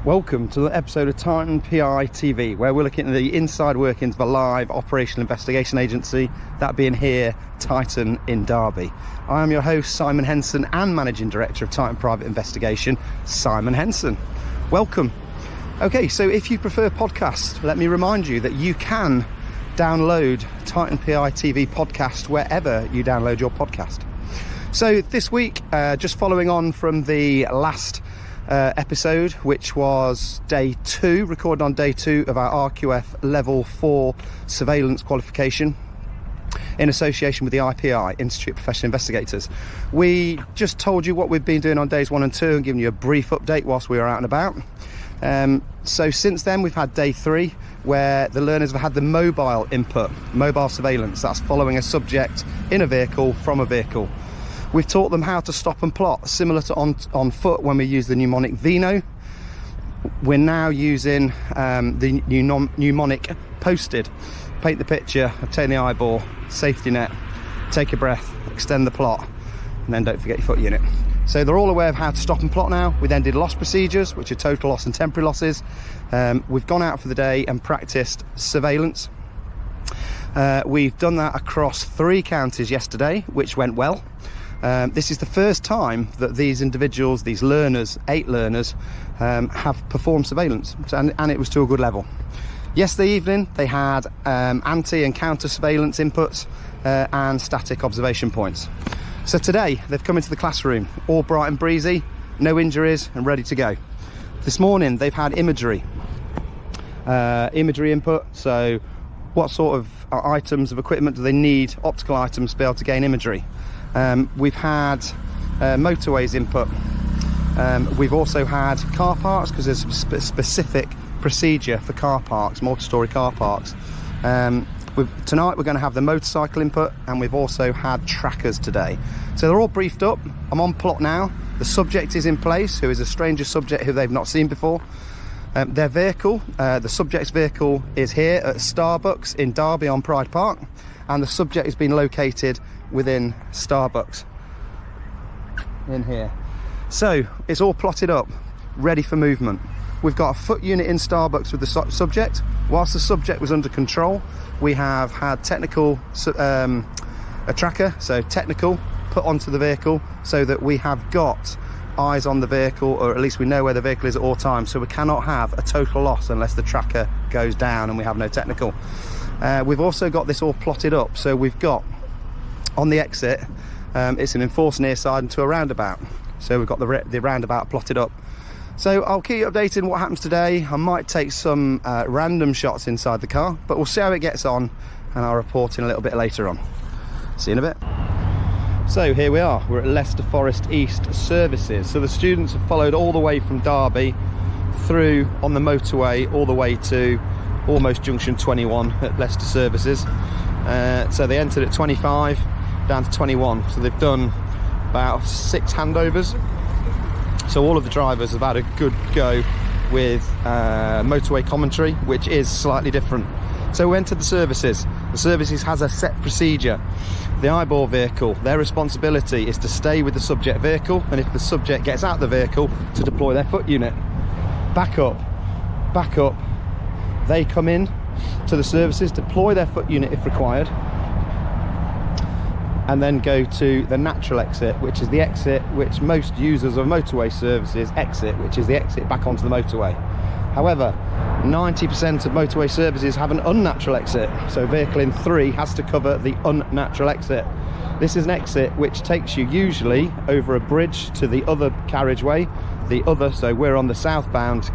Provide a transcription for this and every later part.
Welcome to the episode of Titan PI TV, where we're looking at the inside workings of a live operational investigation agency, that being here, Titan in Derby. I am your host, Simon Henson, and Managing Director of Titan Private Investigation, Simon Henson. Welcome. Okay, so if you prefer podcasts, let me remind you that you can download Titan PI TV podcast wherever you download your podcast. So this week, just following on from the last episode, which was day 2, recorded on day 2 of our RQF level 4 surveillance qualification in association with the IPI, Institute of Professional Investigators. We just told you what we've been doing on days 1 and 2 and giving you a brief update whilst we were out and about. So since then we've had day 3, where the learners have had the mobile input, mobile surveillance. That's following a subject in a vehicle from a vehicle. We've taught them how to stop and plot, similar to on foot when we use the mnemonic Vino. We're now using the mnemonic posted. Paint the picture, obtain the eyeball, safety net, take a breath, extend the plot, and then don't forget your foot unit. So they're all aware of how to stop and plot now. We then did loss procedures, which are total loss and temporary losses. We've gone out for the day and practiced surveillance. We've done that across 3 counties yesterday, which went well. This is the first time that these individuals, these learners, 8 learners, have performed surveillance, and it was to a good level. Yesterday evening they had anti and counter surveillance inputs and static observation points. So today they've come into the classroom all bright and breezy, no injuries and ready to go. This morning they've had imagery input. So what sort of items of equipment do they need, optical items, to be able to gain imagery? We've had motorways input. We've also had car parks, because there's a specific procedure for car parks, multi-storey car parks. Tonight we're going to have the motorcycle input, and we've also had trackers today. So they're all briefed up. I'm on plot now. The subject is in place, who is a stranger subject who they've not seen before. Their vehicle, the subject's vehicle, is here at Starbucks in Derby on Pride Park, and the subject has been located within Starbucks in here. So it's all plotted up, ready for movement. We've got a foot unit in Starbucks with the subject. Whilst the subject was under control, we have had technical, a tracker, so technical, put onto the vehicle, so that we have got eyes on the vehicle, or at least we know where the vehicle is at all times, so we cannot have a total loss unless the tracker goes down and we have no technical. We've also got this all plotted up, so we've got on the exit, it's an enforced near side into a roundabout, so we've got the roundabout plotted up. So I'll keep you updated on what happens today. I might take some random shots inside the car, but we'll see how it gets on, and I'll report in a little bit later on. See you in a bit. So here we are, we're at Leicester Forest East Services. So the students have followed all the way from Derby through on the motorway all the way to almost junction 21 at Leicester Services. So they entered at 25 down to 21, so they've done about 6 handovers. So all of the drivers have had a good go with motorway commentary, which is slightly different. So we entered the services. The services has a set procedure. The eyeball vehicle, their responsibility is to stay with the subject vehicle, and if the subject gets out of the vehicle, to deploy their foot unit. Back up. They come in to the services, deploy their foot unit if required, and then go to the natural exit, which is the exit which most users of motorway services exit, which is the exit back onto the motorway. However, 90% of motorway services have an unnatural exit, so vehicle in 3 has to cover the unnatural exit. This is an exit which takes you usually over a bridge to the other carriageway, so we're on the southbound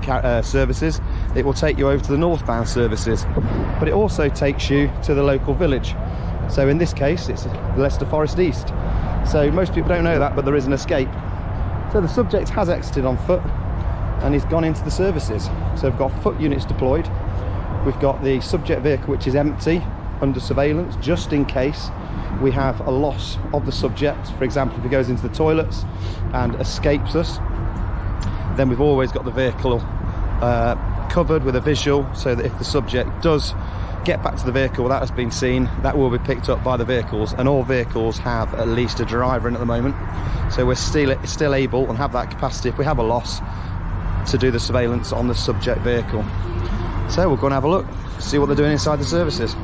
services. It will take you over to the northbound services, but it also takes you to the local village. So in this case it's Leicester Forest East. So most people don't know that, but there is an escape. So the subject has exited on foot and he's gone into the services. So we've got foot units deployed. We've got the subject vehicle, which is empty, under surveillance, just in case we have a loss of the subject. For example, if he goes into the toilets and escapes us, then we've always got the vehicle covered with a visual, so that if the subject does get back to the vehicle that has been seen, that will be picked up by the vehicles, and all vehicles have at least a driver in at the moment, so we're still able and have that capacity. If we have a loss, to do the surveillance on the subject vehicle. So we'll go and have a look, see what they're doing inside the services.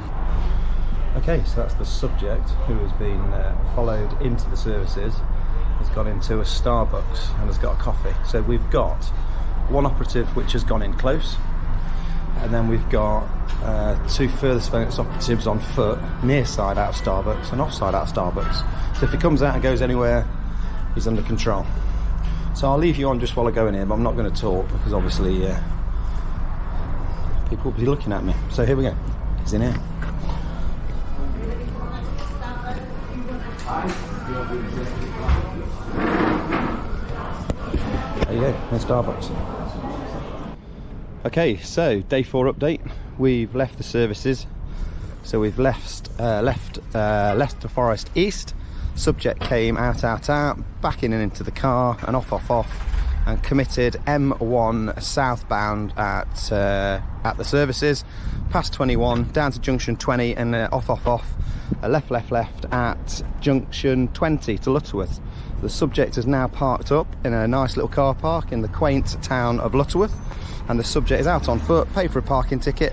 Okay, so that's the subject who has been followed into the services, has gone into a Starbucks and has got a coffee. So we've got one operative which has gone in close, and then we've got 2 further surveillance operatives on foot, near side out of Starbucks and offside out of Starbucks. So if he comes out and goes anywhere, he's under control. So I'll leave you on just while I go in here, but I'm not going to talk because obviously people will be looking at me. So here we go, he's in here. There you go, there's Starbucks. Okay, so day 4 update. We've left the services, so we've left the Forest East. Subject came out, back in and into the car, and off, and committed M1 southbound at the services, past 21, down to junction 20, and off, left at junction 20 to Lutterworth. The subject is now parked up in a nice little car park in the quaint town of Lutterworth, and the subject is out on foot, paid for a parking ticket,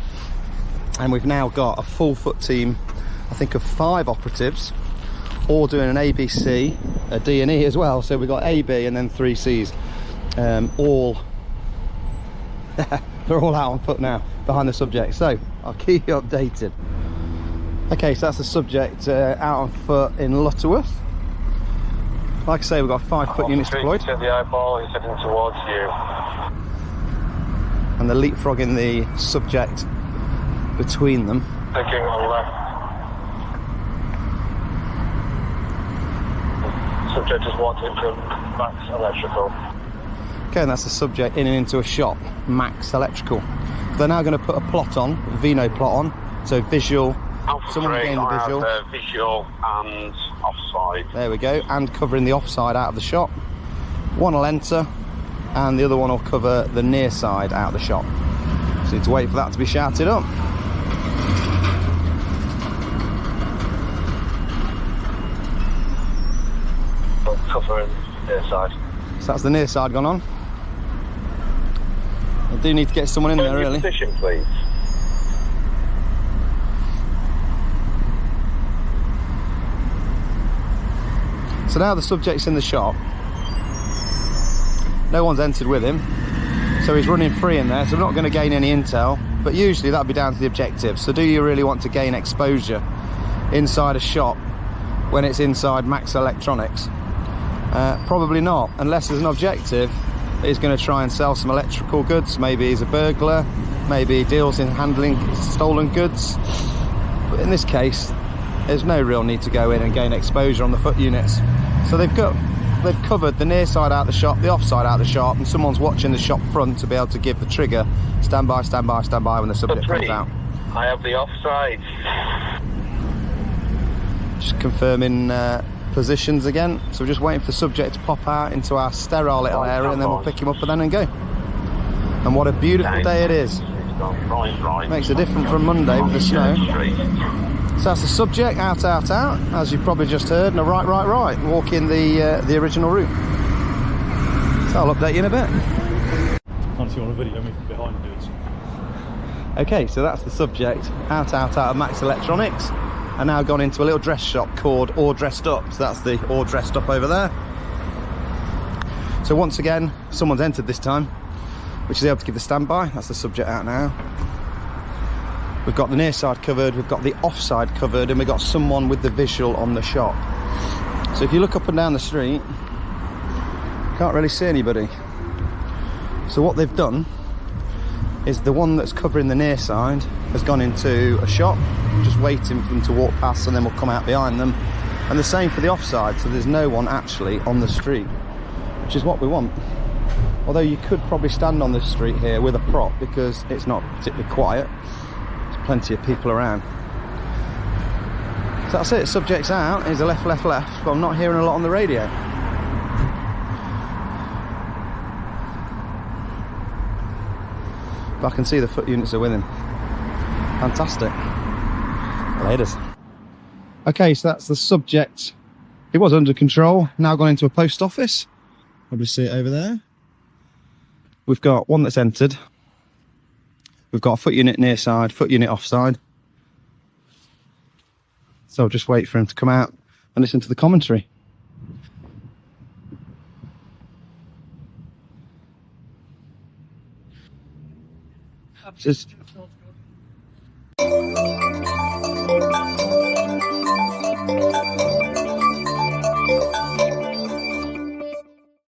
and we've now got a full foot team, I think of 5 operatives, all doing an ABC, a D&E as well. So we've got A, B, and then 3 Cs. They're all out on foot now behind the subject. So I'll keep you updated. Okay, so that's the subject out on foot in Lutterworth. Like I say, we've got 5 foot units deployed. The eyeball is heading towards you. And they're leapfrogging the subject between them. Taking on left. Subject is walked into Max Electrical. Okay, and that's the subject in and into a shop, Max Electrical. They're now going to put a plot on, a Vino plot on, so visual. Someone gain the visual. Visual and offside. There we go, and covering the offside out of the shop. One will enter, and the other one will cover the near side out of the shop. So you need to wait for that to be shouted up. Covering near side. So that's the near side gone on. I do need to get someone in there, really. Position, please. So now the subject's in the shop. No one's entered with him, so he's running free in there, so we're not going to gain any intel, but usually that'd be down to the objective. So do you really want to gain exposure inside a shop when it's inside Max Electronics? Probably not, unless there's an objective. He's going to try and sell some electrical goods. Maybe he's a burglar, maybe he deals in handling stolen goods, but in this case there's no real need to go in and gain exposure on the foot units. So they've covered the near side out of the shop, the offside out of the shop, and someone's watching the shop front to be able to give the trigger, stand by when the subject comes out. I have the offside. Just confirming positions again, so we're just waiting for the subject to pop out into our sterile little area, and then we'll pick him up and go. And what a beautiful day it is. Makes a difference from Monday with the snow. So that's the subject out, as you've probably just heard, and a right, walking the original route. So I'll update you in a bit. Can't see on a video me from behind dudes. Okay, so that's the subject out of Max Electronics, and now gone into a little dress shop called All Dressed Up. So that's the All Dressed Up over there. So once again, someone's entered this time, which is able to give the standby. That's the subject out now. We've got the near side covered, we've got the offside covered, and we've got someone with the visual on the shop. So if you look up and down the street, can't really see anybody. So what they've done is the one that's covering the near side has gone into a shop, just waiting for them to walk past, and then we'll come out behind them. And the same for the offside, so there's no one actually on the street, which is what we want. Although you could probably stand on this street here with a prop because it's not particularly quiet. There's plenty of people around. So that's it, subject's out. Here's a left, but I'm not hearing a lot on the radio. But I can see the foot units are with him. Fantastic. Laters. Okay, so that's the subject. It was under control, now gone into a post office. Probably see it over there. We've got one that's entered. We've got a foot unit near side, foot unit offside. So I'll just wait for him to come out and listen to the commentary. Just